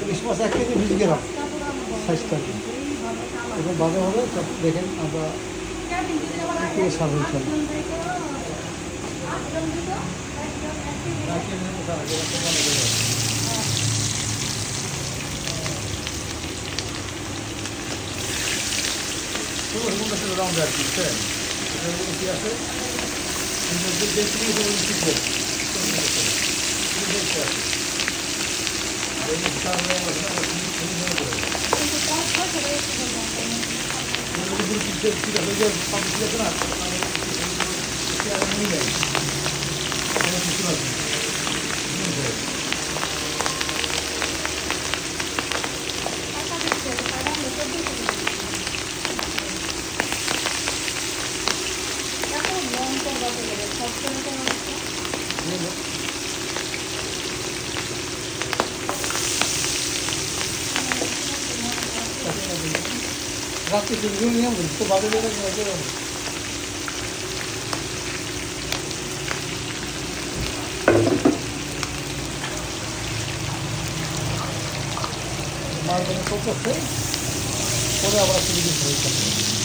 ইলিশ মাছ 1 KG 20 গ্রাম সাইজটা এবং ভালো হবে সব দেখেন আমরা সার্ভ করছি। রাউন্ড আর কি কি আছে রাত্রে দুজন নিয়ে তো বাজে মার করতেছে পরে আবার কিছু দিন হয়ে